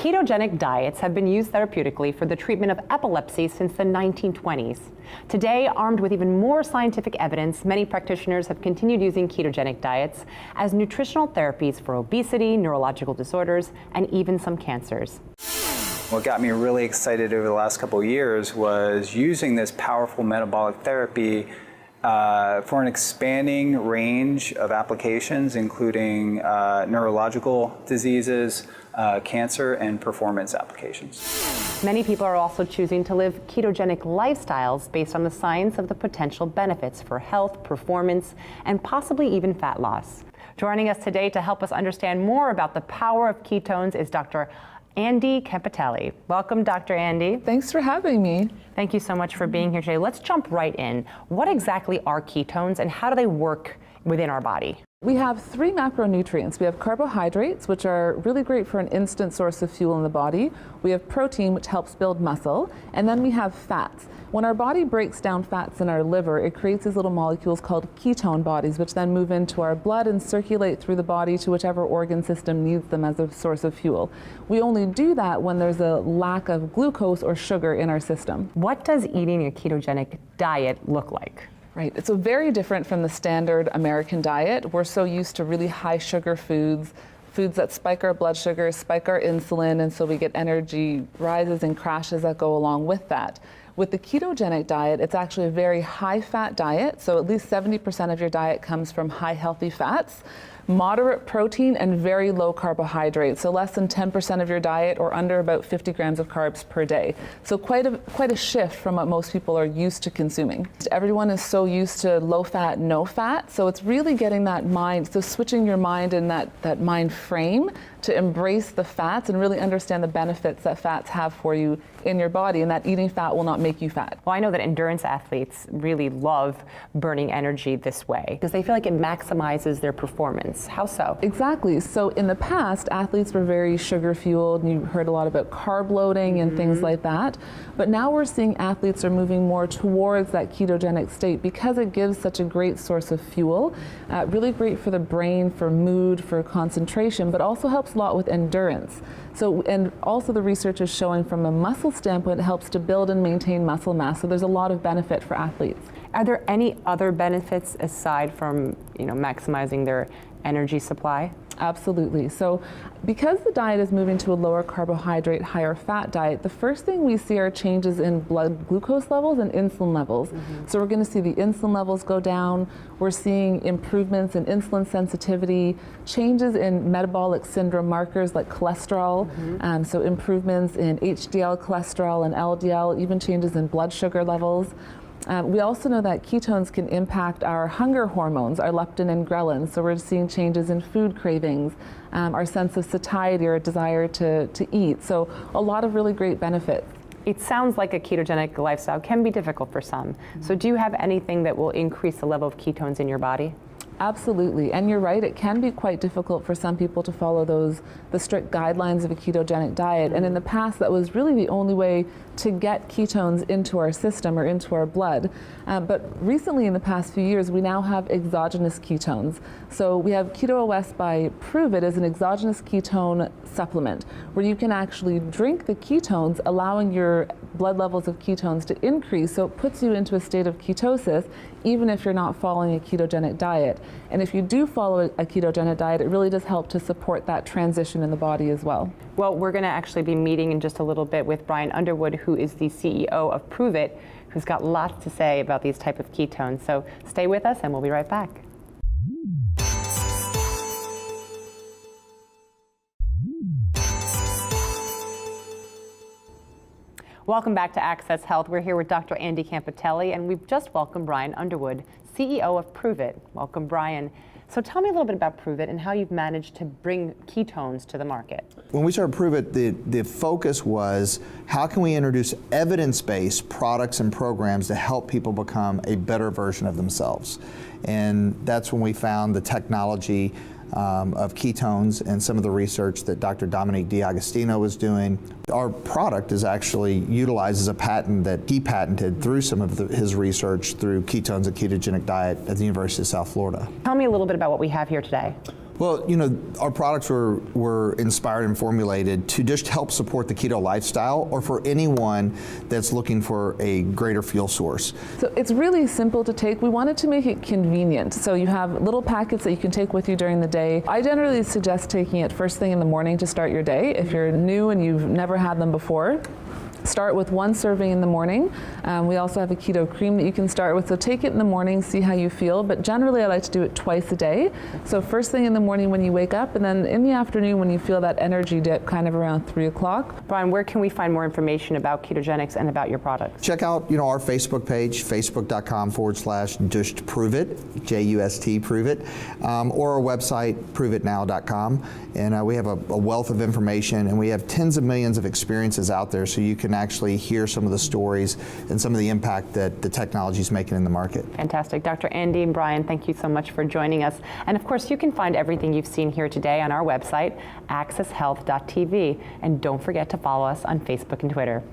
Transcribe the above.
Ketogenic diets have been used therapeutically for the treatment of epilepsy since the 1920s. Today, armed with even more scientific evidence, many practitioners have continued using ketogenic diets as nutritional therapies for obesity, neurological disorders, and even some cancers. What got me really excited over the last couple of years was using this powerful metabolic therapy for an expanding range of applications, including neurological diseases, cancer, and performance applications. Many people are also choosing to live ketogenic lifestyles based on the science of the potential benefits for health, performance, and possibly even fat loss. Joining us today to help us understand more about the power of ketones is Dr. Andy Campitelli. Welcome, Dr. Andy. Thanks for having me. Thank you so much for being here today. Let's jump right in. What exactly are ketones and how do they work within our body? We have three macronutrients. We have carbohydrates, which are really great for an instant source of fuel in the body. We have protein, which helps build muscle. And then we have fats. When our body breaks down fats in our liver, it creates these little molecules called ketone bodies, which then move into our blood and circulate through the body to whichever organ system needs them as a source of fuel. We only do that when there's a lack of glucose or sugar in our system. What does eating a ketogenic diet look like? Right, it's so very different from the standard American diet. We're so used to really high sugar foods that spike our blood sugar, spike our insulin, and so we get energy rises and crashes that go along with that. With the ketogenic diet, it's actually a very high fat diet, so at least 70% of your diet comes from high healthy fats, moderate protein, and very low carbohydrates, so less than 10% of your diet or under about 50 grams of carbs per day. So quite a shift from what most people are used to consuming. Everyone is so used to low fat, no fat, so it's really getting that mind, so switching your mind in that mind frame to embrace the fats and really understand the benefits that fats have for you in your body, and that eating fat will not make you fat. Well, I know that endurance athletes really love burning energy this way because they feel like it maximizes their performance. How so? Exactly. So in the past, athletes were very sugar fueled, and you heard a lot about carb loading and things like that. But now we're seeing athletes are moving more towards that ketogenic state because it gives such a great source of fuel, really great for the brain, for mood, for concentration, but also helps a lot with endurance. So, and also the research is showing from a muscle standpoint, it helps to build and maintain muscle mass. So there's a lot of benefit for athletes. Are there any other benefits aside from, maximizing their energy supply? Absolutely. So because the diet is moving to a lower carbohydrate, higher fat diet, the first thing we see are changes in blood glucose levels and insulin levels. So we're going to see the insulin levels go down. We're seeing improvements in insulin sensitivity, changes in metabolic syndrome markers like cholesterol, so improvements in HDL cholesterol and LDL, even changes in blood sugar levels. We also know that ketones can impact our hunger hormones, our leptin and ghrelin. So we're seeing changes in food cravings, our sense of satiety or desire to eat. So a lot of really great benefits. It sounds like a ketogenic lifestyle can be difficult for some. So do you have anything that will increase the level of ketones in your body? Absolutely, and you're right, it can be quite difficult for some people to follow the strict guidelines of a ketogenic diet, and in the past that was really the only way to get ketones into our system or into our blood. But recently in the past few years, we now have exogenous ketones. So we have Keto OS by Pruvit as an exogenous ketone supplement, where you can actually drink the ketones, allowing your blood levels of ketones to increase, so it puts you into a state of ketosis, even if you're not following a ketogenic diet. And if you do follow a ketogenic diet, it really does help to support that transition in the body as well. Well, we're going to actually be meeting in just a little bit with Brian Underwood, who is the CEO of Pruvit, who's got lots to say about these type of ketones. So stay with us and we'll be right back. Welcome back to Access Health. We're here with Dr. Andy Campitelli, and we've just welcomed Brian Underwood, CEO of Pruvit. Welcome, Brian. So tell me a little bit about Pruvit and how you've managed to bring ketones to the market. When we started Pruvit, the focus was how can we introduce evidence-based products and programs to help people become a better version of themselves. And that's when we found the technology of ketones and some of the research that Dr. Dominique D'Agostino was doing. Our product is actually utilizes a patent that he patented through some of his research through ketones and ketogenic diet at the University of South Florida. Tell me a little bit about what we have here today. Well, you know, our products were inspired and formulated to just help support the keto lifestyle, or for anyone that's looking for a greater fuel source. So it's really simple to take. We wanted to make it convenient. So you have little packets that you can take with you during the day. I generally suggest taking it first thing in the morning to start your day. If you're new and you've never had them before, start with 1 serving in the morning. We also have a keto cream that you can start with, so take it in the morning, see how you feel, but generally I like to do it twice a day. So first thing in the morning when you wake up, and then in the afternoon when you feel that energy dip kind of around 3 o'clock. Brian, where can we find more information about ketogenics and about your products? Check out, you know, our Facebook page, facebook.com/just Pruvit, Just Pruvit, or our website, pruvitnow.com. And we have a wealth of information, and we have tens of millions of experiences out there, so you can actually hear some of the stories and some of the impact that the technology is making in the market. Fantastic. Dr. Andy and Brian, thank you so much for joining us. And of course, you can find everything you've seen here today on our website, accesshealth.tv. And don't forget to follow us on Facebook and Twitter.